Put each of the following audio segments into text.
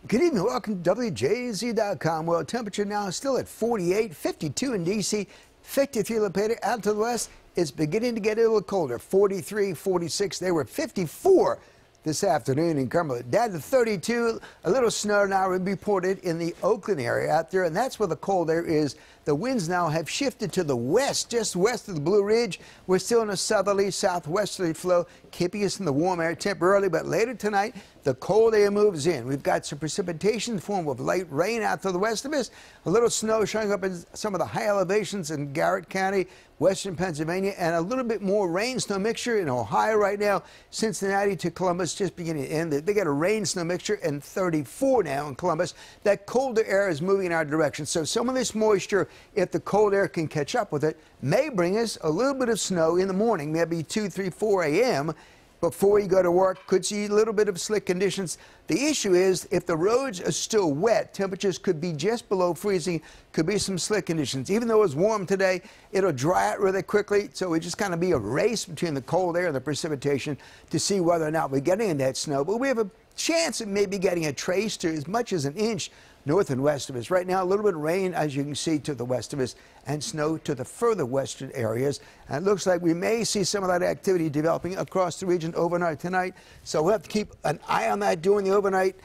Good evening. Welcome to WJZ.com. Well, temperature now is still at 48, 52 in D.C., 53 located out to the west. It's beginning to get a little colder. 43, 46. They were 54 this afternoon in Cumberland. Down to 32. A little snow now reported in the Oakland area out there, and that's where the cold air is. The winds now have shifted to the west, just west of the Blue Ridge. We're still in a southerly, southwesterly flow, keeping us in the warm air temporarily, but later tonight, the cold air moves in. We've got some precipitation in the form of light rain out to the west of us, a little snow showing up in some of the high elevations in Garrett County, western Pennsylvania, and a little bit more rain-snow mixture in Ohio right now. Cincinnati to Columbus just beginning to end. They got a rain-snow mixture in 34 now in Columbus. That colder air is moving in our direction. So some of this moisture, if the cold air can catch up with it, may bring us a little bit of snow in the morning, maybe 2, 3, 4 a.m., before you go to work. Could see a little bit of slick conditions. The issue is if the roads are still wet, temperatures could be just below freezing, could be some slick conditions. Even though it's warm today, it'll dry out really quickly, so it just kind of be a race between the cold air and the precipitation to see whether or not we're getting that snow. But we have a chance of maybe getting a trace to as much as an inch north and west of us. Right now, a little bit of rain, as you can see, to the west of us, and snow to the further western areas. And it looks like we may see some of that activity developing across the region overnight tonight. So we'll have to keep an eye on that during the overnight.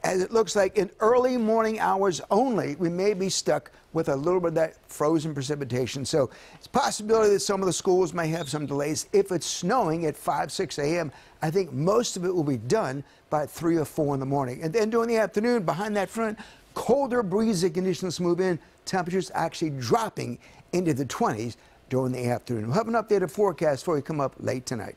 As it looks like in early morning hours only, we may be stuck with a little bit of that frozen precipitation. So it's a possibility that some of the schools may have some delays. If it's snowing at 5, 6 a.m., I think most of it will be done by 3 or 4 in the morning. And then during the afternoon, behind that front, colder breezy conditions move in. Temperatures actually dropping into the 20s during the afternoon. We'll have an updated forecast for you come up late tonight.